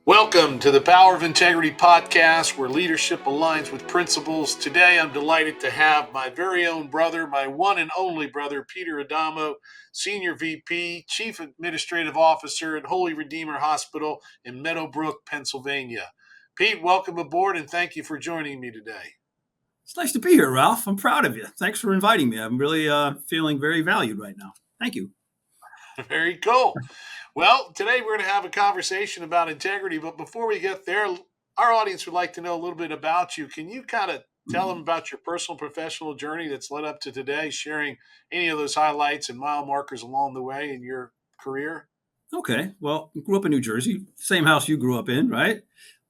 Welcome to the Power of Integrity podcast, where leadership aligns with principles. Today, I'm delighted to have my very own brother, my one and only brother, Peter Adamo, Senior VP, Chief Administrative Officer at Holy Redeemer Hospital in Meadowbrook, Pennsylvania. Pete, welcome aboard and thank you for joining me today. It's nice to be here, Ralph. I'm proud of you. Thanks for inviting me. I'm really feeling very valued right now. Thank you. Very cool. Well, today we're going to have a conversation about integrity, but before we get there, our audience would like to know a little bit about you. Can you kind of tell them about your personal professional journey that's led up to today, sharing any of those highlights and mile markers along the way in your career? Okay. Well, I grew up in New Jersey, same house you grew up in, right?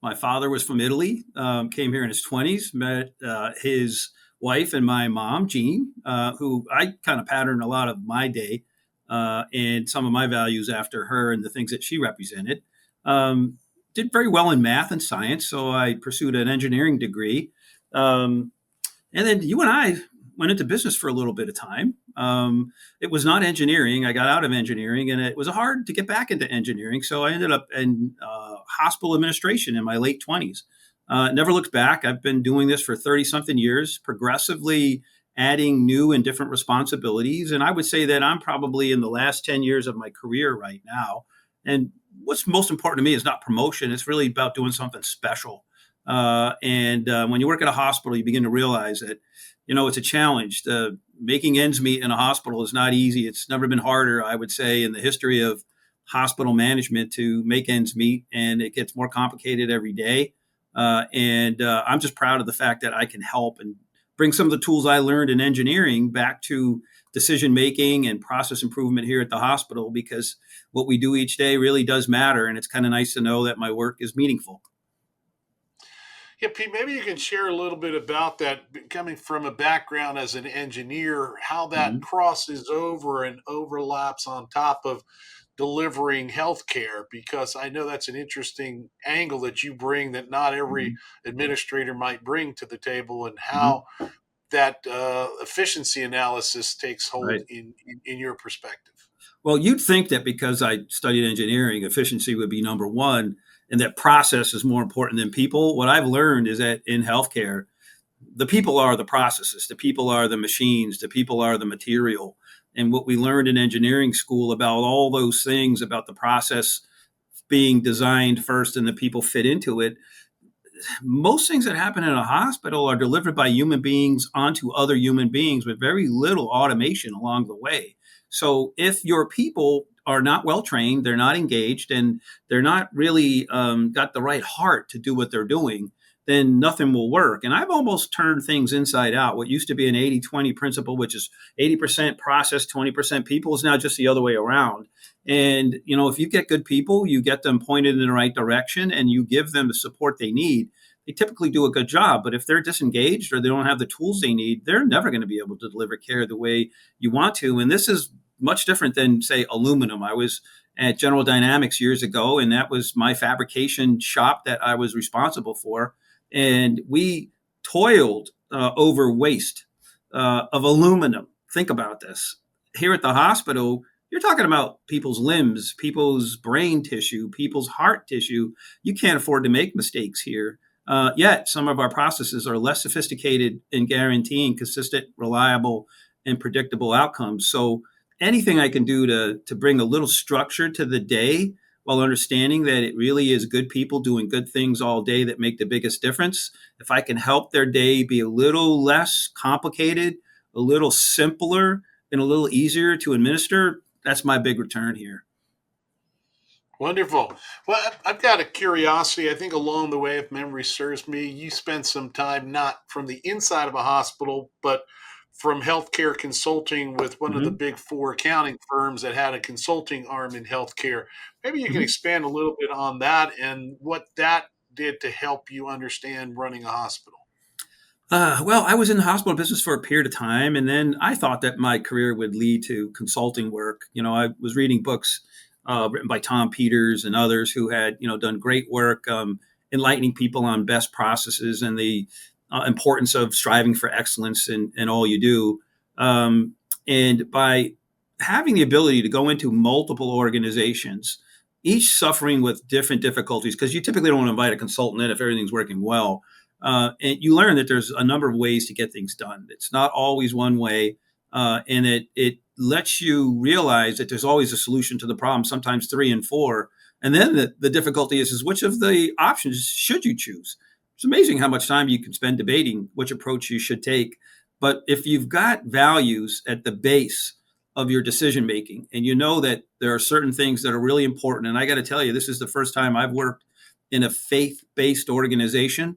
My father was from Italy, came here in his 20s, met his wife and my mom, Jean, who I kind of patterned a lot of my day and some of my values after her and the things that she represented. Um, did very well in math and science, so I pursued an engineering degree. Um, And then you and I went into business for a little bit of time. It was not engineering. I got out of engineering, and it was hard to get back into engineering. So I ended up in hospital administration in my late 20s. Never looked back. I've been doing this for 30 something years, progressively adding new and different responsibilities. And I would say that I'm probably in the last 10 years of my career right now. And what's most important to me is not promotion, it's really about doing something special. And when you work at a hospital, you begin to realize that, it's a challenge. Making ends meet in a hospital is not easy. It's never been harder, I would say, in the history of hospital management to make ends meet, and it gets more complicated every day. And I'm just proud of the fact that I can help and bring some of the tools I learned in engineering back to decision making and process improvement here at the hospital, because what we do each day really does matter. And it's kind of nice to know that my work is meaningful. Yeah, Pete, maybe you can share a little bit about that coming from a background as an engineer, how that Mhm. crosses over and overlaps on top of delivering healthcare, because I know that's an interesting angle that you bring that not every Mhm. administrator might bring to the table, and Mhm. how that efficiency analysis takes hold Right. in your perspective. Well, you'd think that because I studied engineering, efficiency would be number one, and that process is more important than people. What I've learned is that in healthcare, the people are the processes, the people are the machines, the people are the material. And what we learned in engineering school about all those things, about the process being designed first and the people fit into it, most things that happen in a hospital are delivered by human beings onto other human beings with very little automation along the way. So if your people are not well trained, they're not engaged, and they're not really got the right heart to do what they're doing, then nothing will work. And I've almost turned things inside out. What used to be an 80-20 principle, which is 80% process, 20% people, is now just the other way around. And, if you get good people, you get them pointed in the right direction and you give them the support they need, they typically do a good job. But if they're disengaged or they don't have the tools they need, they're never going to be able to deliver care the way you want to. And this is much different than, say, aluminum. I was at General Dynamics years ago, and that was my fabrication shop that I was responsible for. And we toiled over waste of aluminum. Think about this. Here at the hospital, you're talking about people's limbs, people's brain tissue, people's heart tissue. You can't afford to make mistakes here. Yet, some of our processes are less sophisticated in guaranteeing consistent, reliable, and predictable outcomes. So, anything I can do to bring a little structure to the day while understanding that it really is good people doing good things all day that make the biggest difference. If I can help their day be a little less complicated, a little simpler, and a little easier to administer, that's my big return here. Wonderful. Well, I've got a curiosity. I think along the way, if memory serves me, you spent some time not from the inside of a hospital, but from healthcare consulting with one of the Mhm. big four accounting firms that had a consulting arm in healthcare. Maybe you can Mhm. expand a little bit on that and what that did to help you understand running a hospital. Well, I was in the hospital business for a period of time, and then I thought that my career would lead to consulting work. I was reading books written by Tom Peters and others who had, done great work enlightening people on best processes and the importance of striving for excellence in all you do. And by having the ability to go into multiple organizations each suffering with different difficulties, because you typically don't want to invite a consultant in if everything's working well. And you learn that there's a number of ways to get things done. It's not always one way. And it lets you realize that there's always a solution to the problem, sometimes three and four. And then the difficulty is which of the options should you choose? It's amazing how much time you can spend debating which approach you should take. But if you've got values at the base of your decision making, and you know that there are certain things that are really important, and I got to tell you, this is the first time I've worked in a faith-based organization.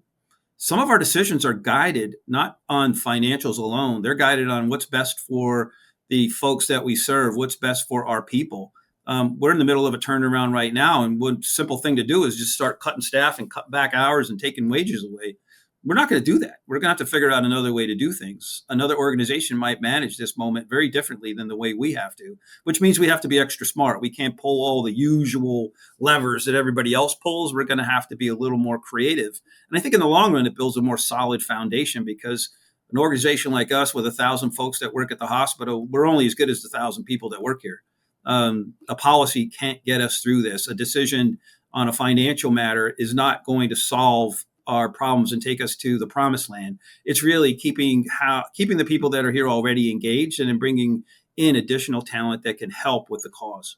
Some of our decisions are guided not on financials alone. They're guided on what's best for the folks that we serve, what's best for our people. We're in the middle of a turnaround right now, and one simple thing to do is just start cutting staff and cut back hours and taking wages away. We're not going to do that. We're going to have to figure out another way to do things. Another organization might manage this moment very differently than the way we have to, which means we have to be extra smart. We can't pull all the usual levers that everybody else pulls. We're going to have to be a little more creative. And I think in the long run, it builds a more solid foundation, because an organization like us with 1,000 folks that work at the hospital, we're only as good as the 1,000 people that work here. A policy can't get us through this. A decision on a financial matter is not going to solve our problems and take us to the promised land. It's really keeping the people that are here already engaged, and then bringing in additional talent that can help with the cause.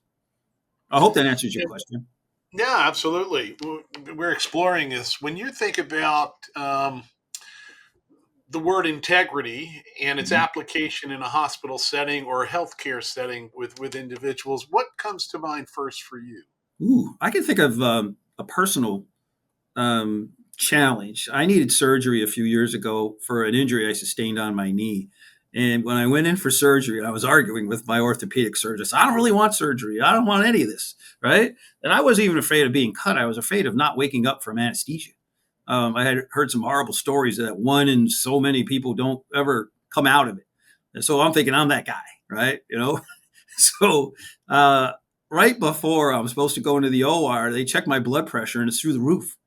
I hope that answers your question. Yeah, absolutely. We're exploring this. When you think about the word integrity and its Mhm. application in a hospital setting or a healthcare setting with individuals, what comes to mind first for you? Ooh, I can think of a personal challenge. I needed surgery a few years ago for an injury I sustained on my knee. And when I went in for surgery, I was arguing with my orthopedic surgeon. I don't really want surgery. I don't want any of this. Right. And I wasn't even afraid of being cut. I was afraid of not waking up from anesthesia. I had heard some horrible stories that one in so many people don't ever come out of it. And so I'm thinking I'm that guy. Right. So uh, right before I'm supposed to go into the OR, they check my blood pressure and it's through the roof.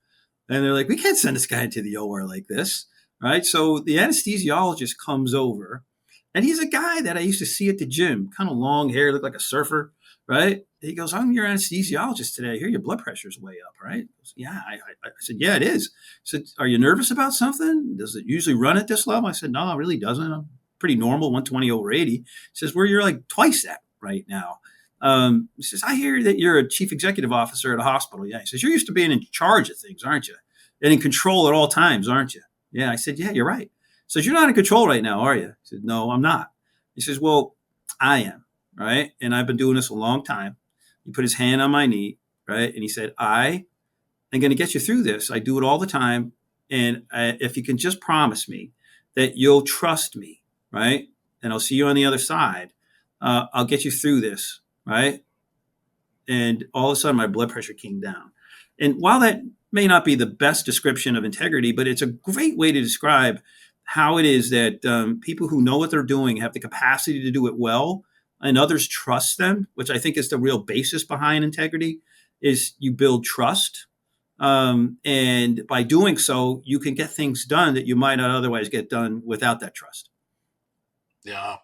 And they're like, we can't send this guy into the OR like this. Right. So the anesthesiologist comes over, and he's a guy that I used to see at the gym, kind of long hair, looked like a surfer. Right. He goes, I'm your anesthesiologist today. I hear your blood pressure's way up. Right. Goes, yeah. I said, yeah, it is. I said, are you nervous about something? Does it usually run at this level? I said, no, it really doesn't. I'm pretty normal, 120 over 80. He says, well, you're like twice that right now. He says, I hear that you're a chief executive officer at a hospital. Yeah. He says, you're used to being in charge of things, aren't you? And in control at all times, aren't you? Yeah. I said, yeah, you're right. He says, you're not in control right now, are you? I said, no, I'm not. He says, well, I am. Right. And I've been doing this a long time. He put his hand on my knee. Right. And he said, I am going to get you through this. I do it all the time. And if you can just promise me that you'll trust me, right? And I'll see you on the other side. I'll get you through this, right? And all of a sudden, my blood pressure came down. And while that may not be the best description of integrity, but it's a great way to describe how it is that people who know what they're doing have the capacity to do it well, and others trust them, which I think is the real basis behind integrity. Is you build trust, and by doing so, you can get things done that you might not otherwise get done without that trust. Yeah.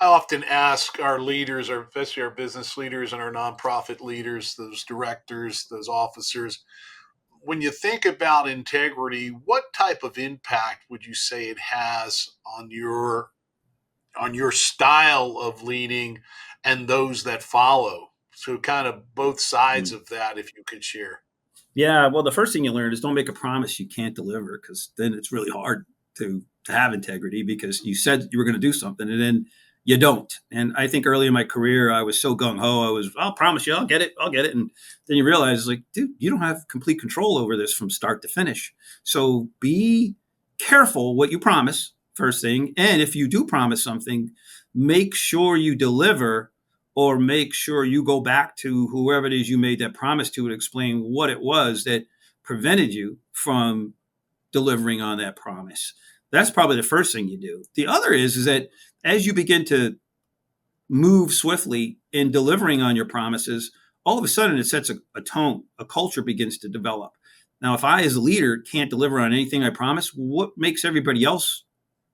I often ask our leaders, or especially our business leaders and our nonprofit leaders, those directors, those officers, when you think about integrity, what type of impact would you say it has on your style of leading and those that follow? So kind of both sides Mm. of that, if you could share. Yeah, well, the first thing you learn is don't make a promise you can't deliver, because then it's really hard to have integrity, because you said you were going to do something and then you don't. And I think early in my career, I was so gung ho. I'll promise you, I'll get it. And then you realize, like, dude, you don't have complete control over this from start to finish. So be careful what you promise, first thing. And if you do promise something, make sure you deliver, or make sure you go back to whoever it is you made that promise to and explain what it was that prevented you from delivering on that promise. That's probably the first thing you do. The other is that as you begin to move swiftly in delivering on your promises, all of a sudden it sets a tone, a culture begins to develop. Now, if I, as a leader, can't deliver on anything I promise, what makes everybody else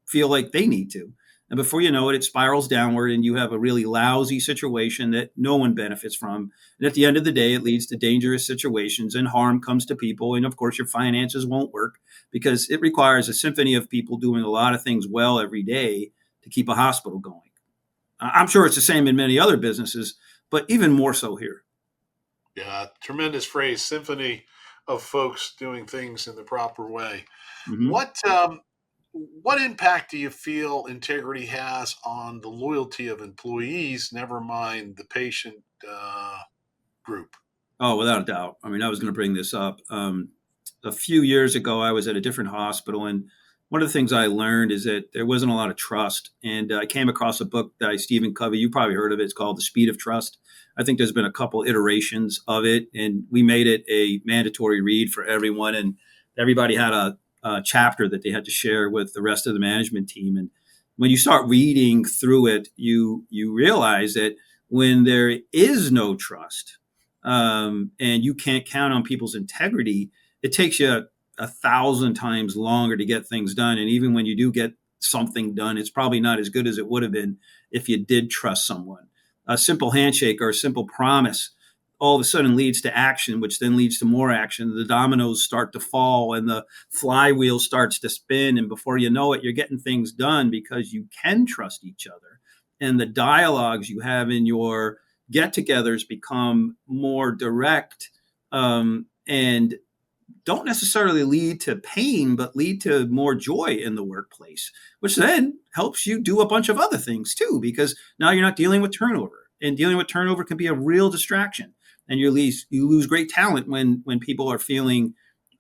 feel like they need to? And before you know it, it spirals downward and you have a really lousy situation that no one benefits from. And at the end of the day, it leads to dangerous situations and harm comes to people. And of course, your finances won't work because it requires a symphony of people doing a lot of things well every day to keep a hospital going. I'm sure it's the same in many other businesses, but even more so here. Yeah, tremendous phrase, symphony of folks doing things in the proper way. Mm-hmm. What impact do you feel integrity has on the loyalty of employees? Never mind the patient group. Oh, without a doubt. I mean, I was going to bring this up. A few years ago, I was at a different hospital, and one of the things I learned is that there wasn't a lot of trust. And I came across a book by Stephen Covey. You probably heard of it. It's called The Speed of Trust. I think there's been a couple iterations of it, and we made it a mandatory read for everyone. And everybody had a chapter that they had to share with the rest of the management team. And when you start reading through it, you realize that when there is no trust, and you can't count on people's integrity, it takes you a thousand times longer to get things done. And even when you do get something done, it's probably not as good as it would have been if you did trust someone. A simple handshake or a simple promise all of a sudden leads to action, which then leads to more action. The dominoes start to fall and the flywheel starts to spin. And before you know it, you're getting things done because you can trust each other. And the dialogues you have in your get togethers become more direct, and don't necessarily lead to pain, but lead to more joy in the workplace, which then helps you do a bunch of other things too, because now you're not dealing with turnover. And dealing with turnover can be a real distraction. And you lose great talent when people are feeling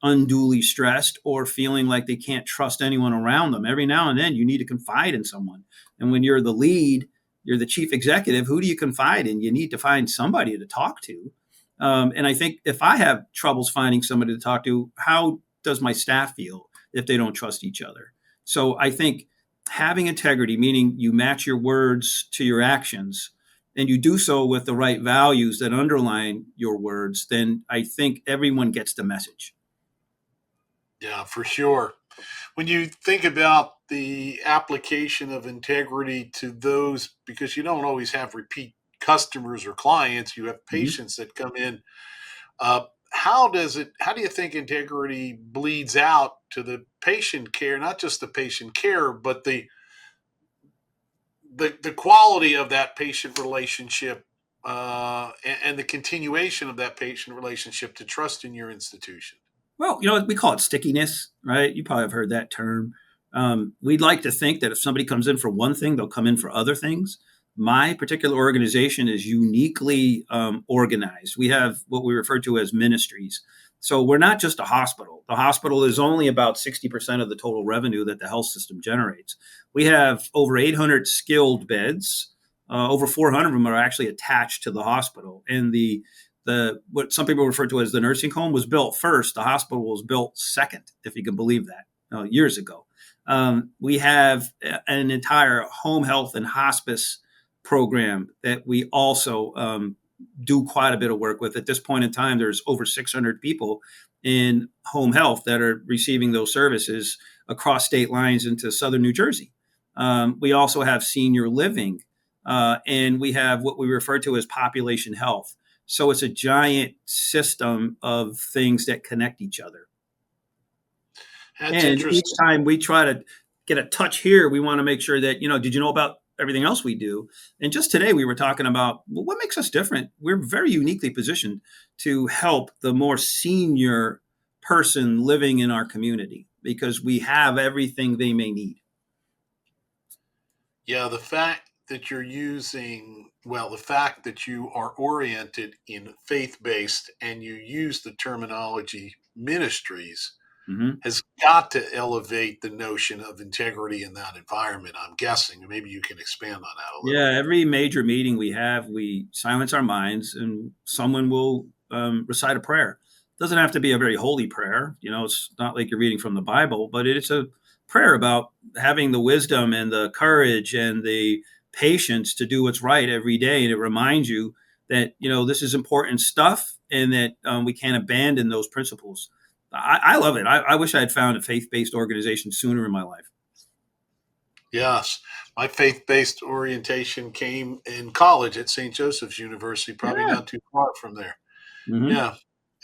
unduly stressed or feeling like they can't trust anyone around them. Every now and then you need to confide in someone. And when you're the lead, you're the chief executive, who do you confide in? You need to find somebody to talk to. And I think if I have troubles finding somebody to talk to, how does my staff feel if they don't trust each other? So I think having integrity, meaning you match your words to your actions, and you do so with the right values that underline your words, then I think everyone gets the message. Yeah, for sure. When you think about the application of integrity to those, because you don't always have repeat customers or clients, you have Mhm. patients that come in. How do you think integrity bleeds out to the patient care, not just the patient care, but the quality of that patient relationship, and the continuation of that patient relationship to trust in your institution? Well, we call it stickiness, right? You probably have heard that term. We'd like to think that if somebody comes in for one thing, they'll come in for other things. My particular organization is uniquely organized. We have what we refer to as ministries. So we're not just a hospital. The hospital is only about 60% of the total revenue that the health system generates. We have over 800 skilled beds. Over 400 of them are actually attached to the hospital. And the what some people refer to as the nursing home was built first. The hospital was built second, if you can believe that, years ago. We have an entire home health and hospice program that we also do quite a bit of work with. At this point in time, there's over 600 people in home health that are receiving those services across state lines into southern New Jersey. We also have senior living, and we have what we refer to as population health. So it's a giant system of things that connect each other. That's And each interesting. time we try to get a touch here, we want to make sure that, did you know about everything else we do? And just today we were talking about, well, what makes us different? We're very uniquely positioned to help the more senior person living in our community because we have everything they may need. Yeah, the fact that you are oriented in faith based and you use the terminology ministries Mm-hmm. has got to elevate the notion of integrity in that environment, I'm guessing. And maybe you can expand on that a little. Yeah, every major meeting we have, we silence our minds and someone will recite a prayer. It doesn't have to be a very holy prayer. It's not like you're reading from the Bible, but it's a prayer about having the wisdom and the courage and the patience to do what's right every day. And it reminds you that, this is important stuff and that we can't abandon those principles. I love it. I wish I had found a faith based organization sooner in my life. Yes. My faith based orientation came in college at St. Joseph's University, probably Yeah. not too far from there. Hmm. Yeah.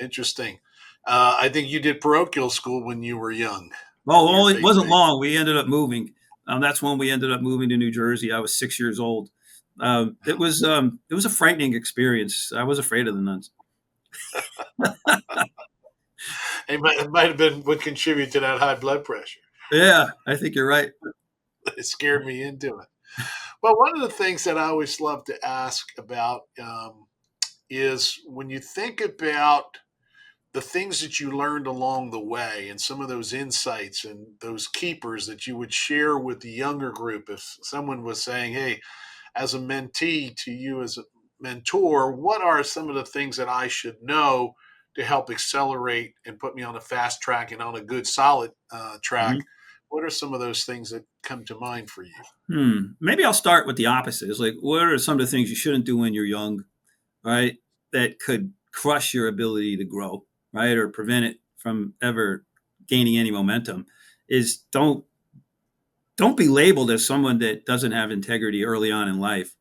Interesting. I think you did parochial school when you were young Oh, for your well, it faith wasn't based. long. We ended up moving. That's when we ended up moving to New Jersey. I was 6 years old. It was a frightening experience. I was afraid of the nuns. It might have been what contributed to that high blood pressure. Yeah, I think you're right. It scared me into it. Well, one of the things that I always love to ask about is when you think about the things that you learned along the way and some of those insights and those keepers that you would share with the younger group. If someone was saying, hey, as a mentee to you as a mentor, what are some of the things that I should know to help accelerate and put me on a fast track and on a good solid track? Mhm. What are some of those things that come to mind for you? Maybe I'll start with the opposite. It's like, what are some of the things you shouldn't do when you're young, right? That could crush your ability to grow, right? Or prevent it from ever gaining any momentum is don't be labeled as someone that doesn't have integrity early on in life.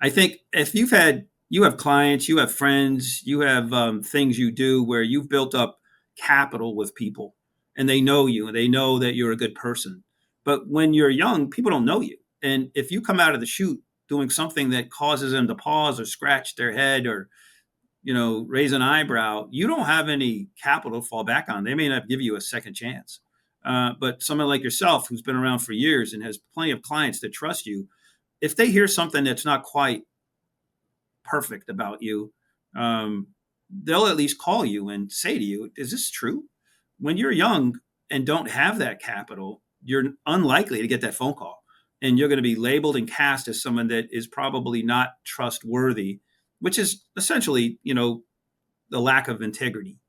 I think if you have clients, you have friends, you have things you do where you've built up capital with people and they know you and they know that you're a good person. But when you're young, people don't know you. And if you come out of the chute doing something that causes them to pause or scratch their head or raise an eyebrow, you don't have any capital to fall back on. They may not give you a second chance. But someone like yourself, who's been around for years and has plenty of clients that trust you, if they hear something that's not quite perfect about you, they'll at least call you and say to you, "Is this true?" When you're young and don't have that capital, you're unlikely to get that phone call, and you're going to be labeled and cast as someone that is probably not trustworthy, which is essentially, the lack of integrity.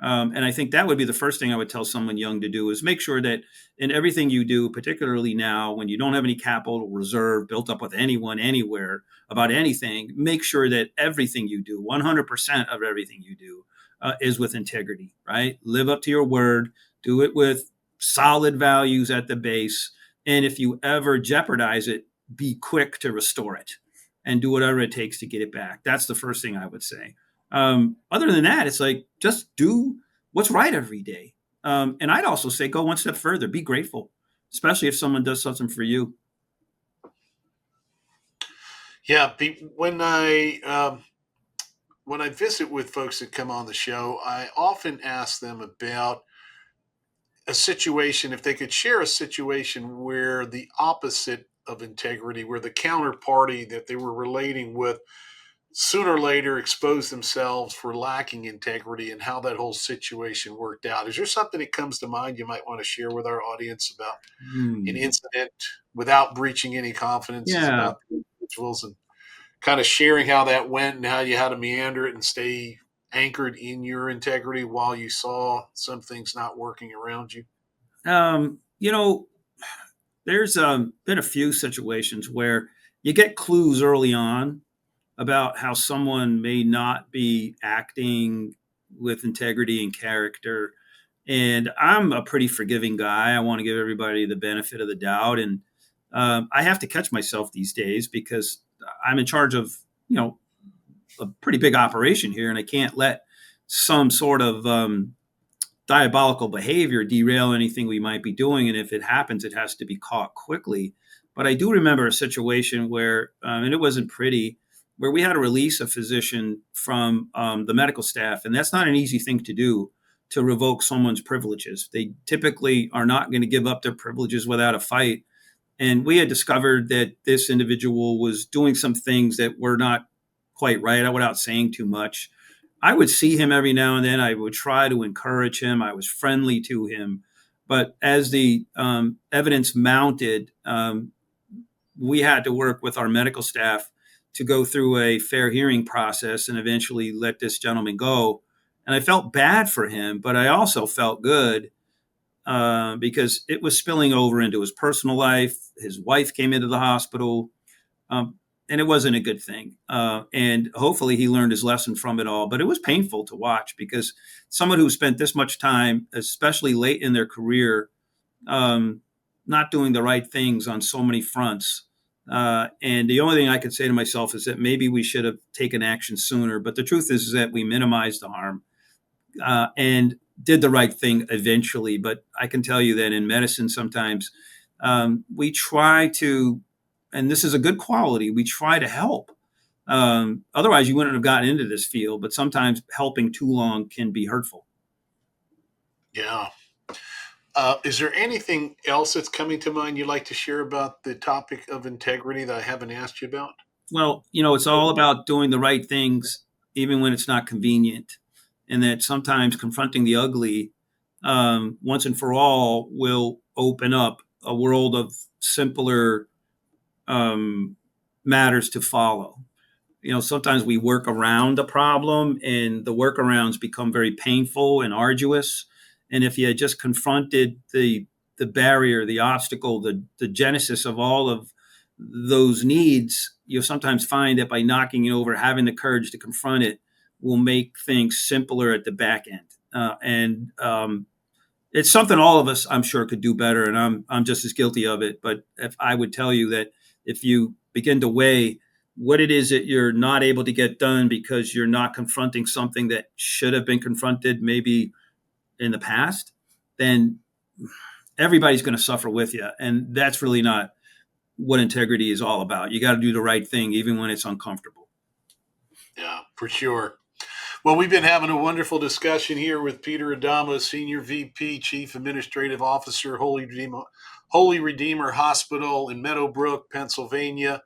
And I think that would be the first thing I would tell someone young to do is make sure that in everything you do, particularly now when you don't have any capital reserve built up with anyone, anywhere about anything, make sure that everything you do, 100% of everything you do, is with integrity, right? Live up to your word, do it with solid values at the base. And if you ever jeopardize it, be quick to restore it and do whatever it takes to get it back. That's the first thing I would say. Other than that, it's like just do what's right every day. And I'd also say go one step further, be grateful, especially if someone does something for you. Yeah, when I visit with folks that come on the show, I often ask them about a situation, if they could share a situation where the opposite of integrity, where the counterparty that they were relating with sooner or later exposed themselves for lacking integrity and how that whole situation worked out. Is there something that comes to mind you might want to share with our audience about an Hmm. incident without breaching any confidences Yeah. about the individuals and kind of sharing how that went and how you had to meander it and stay anchored in your integrity while you saw some things not working around you? Um, you know, there's been a few situations where you get clues early on about how someone may not be acting with integrity and character. And I'm a pretty forgiving guy. I want to give everybody the benefit of the doubt. And I have to catch myself these days because I'm in charge of, you know, a pretty big operation here, and I can't let some sort of diabolical behavior derail anything we might be doing. And if it happens, it has to be caught quickly. But I do remember a situation where, and it wasn't pretty, where we had to release a physician from the medical staff. And that's not an easy thing to do to revoke someone's privileges. They typically are not going to give up their privileges without a fight. And we had discovered that this individual was doing some things that were not quite right without saying too much. I would see him every now and then. I would try to encourage him. I was friendly to him. But as the evidence mounted, we had to work with our medical staff to go through a fair hearing process and eventually let this gentleman go. And I felt bad for him, but I also felt good because it was spilling over into his personal life. His wife came into the hospital, um, and it wasn't a good thing. And hopefully, he learned his lesson from it all. But it was painful to watch because someone who spent this much time, especially late in their career, um, not doing the right things on so many fronts. And the only thing I could say to myself is that maybe we should have taken action sooner. But the truth is that we minimized the harm and did the right thing eventually. But I can tell you that in medicine, sometimes we try to, and this is a good quality, we try to help. Otherwise, you wouldn't have gotten into this field. But sometimes helping too long can be hurtful. Yeah. Is there anything else that's coming to mind you'd like to share about the topic of integrity that I haven't asked you about? Well, it's all about doing the right things, even when it's not convenient. And that sometimes confronting the ugly once and for all will open up a world of simpler matters to follow. Sometimes we work around a problem and the workarounds become very painful and arduous. And if you had just confronted the barrier, the obstacle, the genesis of all of those needs, you'll sometimes find that by knocking it over, having the courage to confront it will make things simpler at the back end. And it's something all of us, I'm sure, could do better. And I'm just as guilty of it. But if I would tell you that if you begin to weigh what it is that you're not able to get done because you're not confronting something that should have been confronted maybe in the past, then everybody's going to suffer with you. And that's really not what integrity is all about. You got to do the right thing, even when it's uncomfortable. Yeah, for sure. Well, we've been having a wonderful discussion here with Peter Adamo, Senior VP, Chief Administrative Officer, Holy Redeemer Hospital in Meadowbrook, Pennsylvania.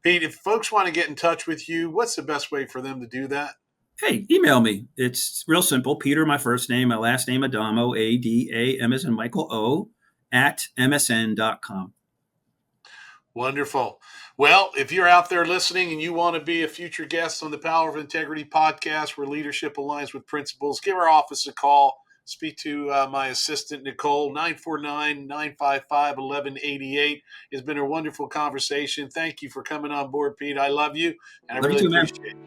Pete, if folks want to get in touch with you, what's the best way for them to do that? Hey, email me. It's real simple. Peter, my first name, my last name, Adamo, Adam as in Michael O, at msn.com. Wonderful. Well, if you're out there listening and you want to be a future guest on the Power of Integrity podcast where leadership aligns with principles, give our office a call. Speak to my assistant, Nicole, 949-955-1188. It's been a wonderful conversation. Thank you for coming on board, Pete. I love you, and I Love you really too, man. appreciate it.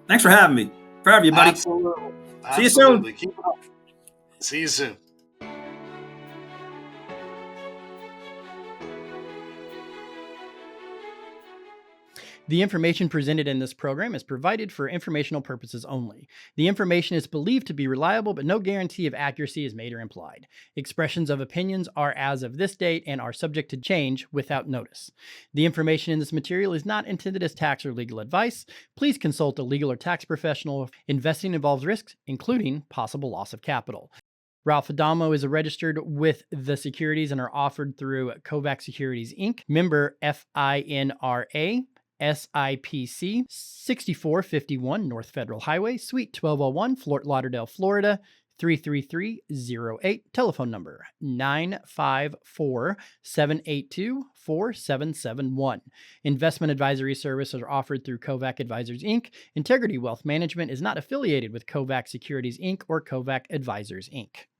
Thanks for having me. Proud of you, buddy. Absolutely. See you soon. Keep it up. See you soon. The information presented in this program is provided for informational purposes only. The information is believed to be reliable, but no guarantee of accuracy is made or implied. Expressions of opinions are as of this date and are subject to change without notice. The information in this material is not intended as tax or legal advice. Please consult a legal or tax professional if investing involves risks, including possible loss of capital. Ralph Adamo is registered with the securities and are offered through Kovac Securities, Inc., member FINRA. SIPC 6451 North Federal Highway, Suite 1201, Fort Lauderdale, Florida 33308. Telephone number 954-782-4771. Investment advisory services are offered through Kovac Advisors, Inc. Integrity Wealth Management is not affiliated with Kovac Securities, Inc. or Kovac Advisors, Inc.